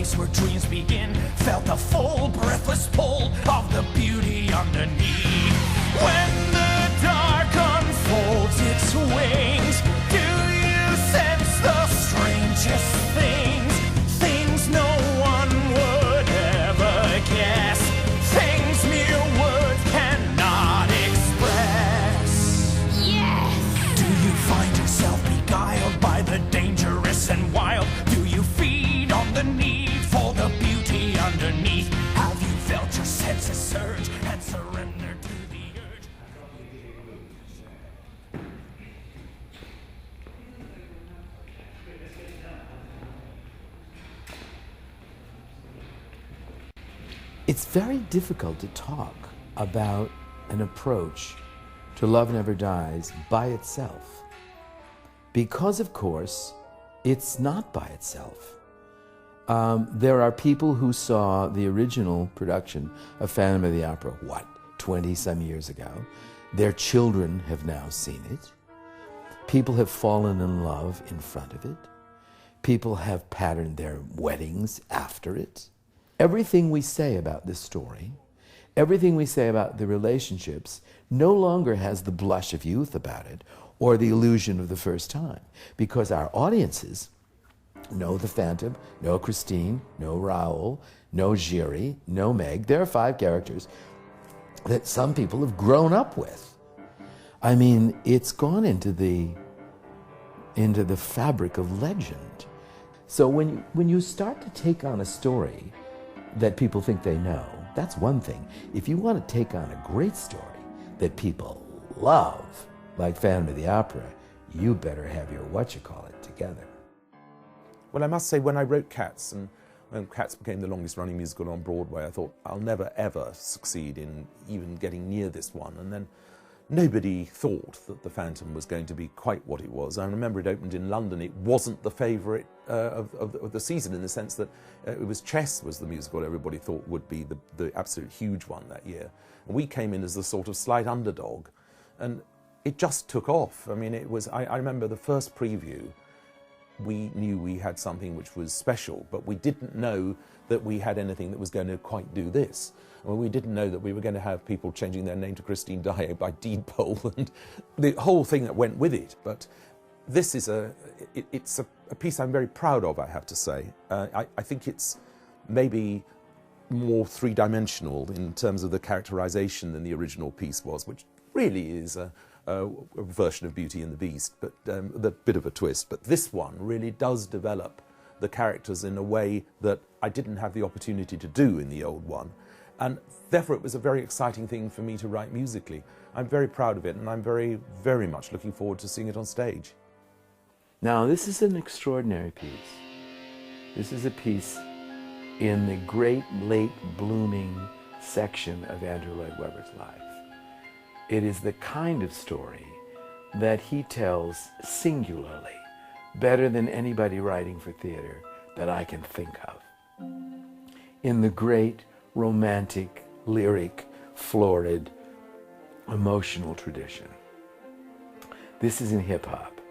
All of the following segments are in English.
place where dreams begin. Felt the full breathless pull of the beauty underneath. When the dark unfolds its wings, do you sense the strangest things? Things no one would ever guess. Things mere words cannot express. Yes! Do you find yourself beguiled by the dangerous and wild? Do you feed on the need for the beauty underneath? Have you felt your senses surge and surrender to the urge? It's very difficult to talk about an approach to Love Never Dies by itself. Because, of course, it's not by itself. There are people who saw the original production of Phantom of the Opera, 20-some years ago. Their children have now seen it. People have fallen in love in front of it. People have patterned their weddings after it. Everything we say about this story, everything we say about the relationships, no longer has the blush of youth about it or the illusion of the first time, because our audiences know the Phantom, know Christine, know Raoul, know Giry, know Meg. There are 5 characters that some people have grown up with. I mean, it's gone into the fabric of legend. So when you start to take on a story that people think they know, that's one thing. If you want to take on a great story that people love, like Phantom of the Opera, you better have your whatchamacallit together. Well, I must say, when I wrote Cats, and when Cats became the longest running musical on Broadway, I thought, I'll never ever succeed in even getting near this one. And then nobody thought that The Phantom was going to be quite what it was. I remember it opened in London. It wasn't the favourite of the season, in the sense that it was Chess was the musical everybody thought would be the absolute huge one that year. And we came in as the sort of slight underdog. And it just took off. I mean, it was, I remember the first preview, we knew we had something which was special, but we didn't know that we had anything that was going to quite do this. Well, we didn't know that we were going to have people changing their name to Christine Daae by deed poll and the whole thing that went with it. But this is it's a piece I'm very proud of, I have to say. I think it's maybe more three-dimensional in terms of the characterization than the original piece was, which really is a version of Beauty and the Beast, but a bit of a twist. But this one really does develop the characters in a way that I didn't have the opportunity to do in the old one. And therefore it was a very exciting thing for me to write musically. I'm very proud of it, and I'm very, very much looking forward to seeing it on stage. Now, this is an extraordinary piece. This is a piece in the great late blooming section of Andrew Lloyd Webber's life. It is the kind of story that he tells singularly, better than anybody writing for theater that I can think of. In the great romantic, lyric, florid, emotional tradition. This isn't hip-hop.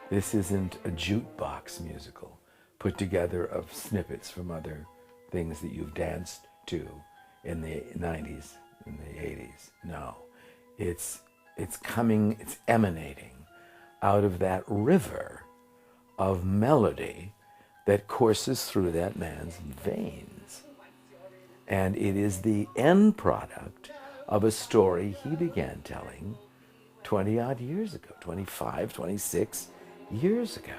This isn't a jukebox musical put together of snippets from other things that you've danced to in the 90s, in the 80s. No, it's emanating out of that river of melody that courses through that man's veins. And it is the end product of a story he began telling 20-odd years ago, 25, 26 years ago.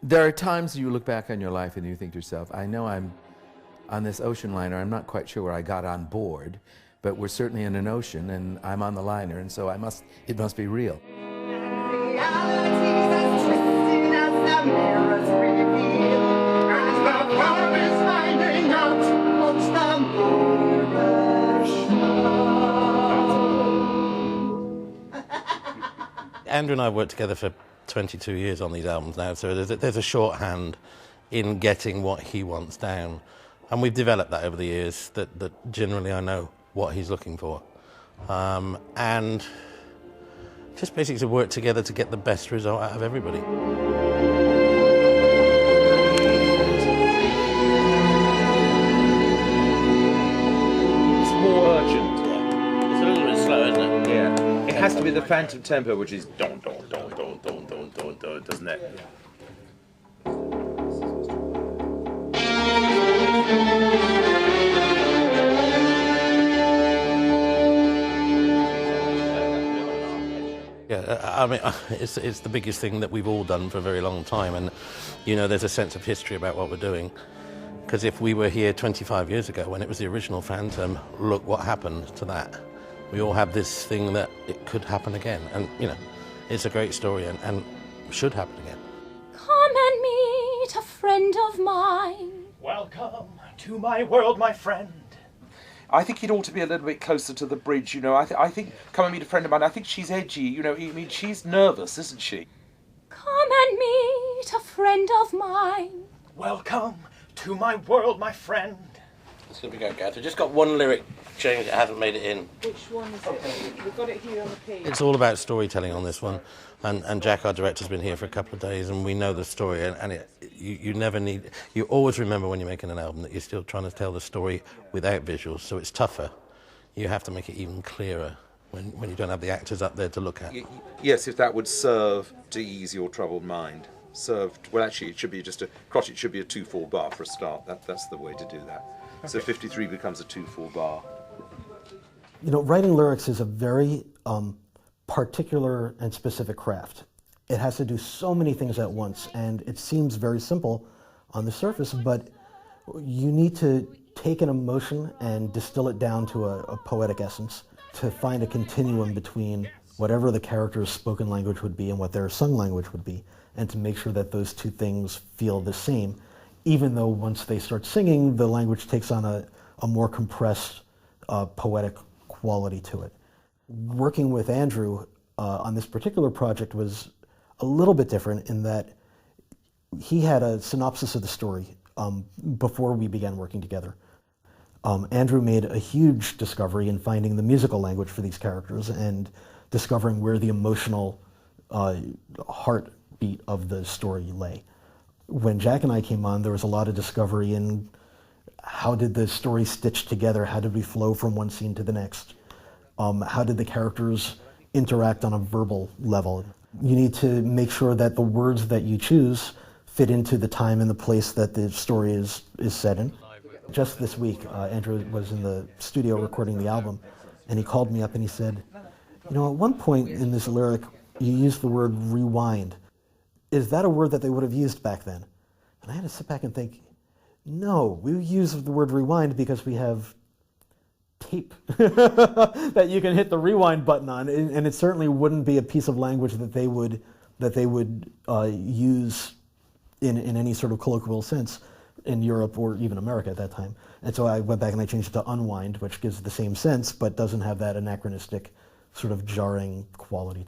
There are times you look back on your life and you think to yourself, I know I'm on this ocean liner, I'm not quite sure where I got on board, but we're certainly in an ocean and I'm on the liner, and so it must be real. Andrew and I have worked together for 22 years on these albums now, so there's a shorthand in getting what he wants down. And we've developed that over the years, that generally I know what he's looking for. And just basically to work together to get the best result out of everybody. has to be the phantom tempo, which is don don don don don don don don, doesn't it? Yeah, I mean, it's the biggest thing that we've all done for a very long time, and you know, there's a sense of history about what we're doing. Because if we were here 25 years ago when it was the original Phantom, look what happened to that. We all have this thing that it could happen again, and you know, it's a great story and should happen again. Come and meet a friend of mine. Welcome to my world, my friend. I think it ought to be a little bit closer to the bridge, you know. I think, come and meet a friend of mine, I think she's edgy, you know. I mean, she's nervous, isn't she? Come and meet a friend of mine. Welcome to my world, my friend. It's going to be good, Gav. We've just got one lyric change that hasn't made it in. Which one is it? We've got it here on the page. It's all about storytelling on this one, and Jack, our director, has been here for a couple of days, and we know the story, and you never need... You always remember when you're making an album that you're still trying to tell the story without visuals, so it's tougher. You have to make it even clearer when you don't have the actors up there to look at. Yes, if that would serve to ease your troubled mind. Served, well, actually, it should be just a... Crotchet should be a 2/4 bar for a start. That's the way to do that. Okay. So 53 becomes a 2/4 bar. You know, writing lyrics is a very particular and specific craft. It has to do so many things at once, and it seems very simple on the surface, but you need to take an emotion and distill it down to a poetic essence to find a continuum between whatever the character's spoken language would be and what their sung language would be, and to make sure that those two things feel the same, even though once they start singing, the language takes on a more compressed, poetic quality to it. Working with Andrew on this particular project was a little bit different in that he had a synopsis of the story before we began working together. Andrew made a huge discovery in finding the musical language for these characters and discovering where the emotional heartbeat of the story lay. When Jack and I came on, there was a lot of discovery in how did the story stitch together, how did we flow from one scene to the next, how did the characters interact on a verbal level. You need to make sure that the words that you choose fit into the time and the place that the story is set in. Just this week, Andrew was in the studio recording the album, and he called me up and he said, you know, at one point in this lyric, you used the word rewind. Is that a word that they would have used back then? And I had to sit back and think, no, we use the word rewind because we have tape that you can hit the rewind button on, and it certainly wouldn't be a piece of language that they would use in any sort of colloquial sense in Europe or even America at that time. And so I went back and I changed it to unwind, which gives the same sense but doesn't have that anachronistic sort of jarring quality.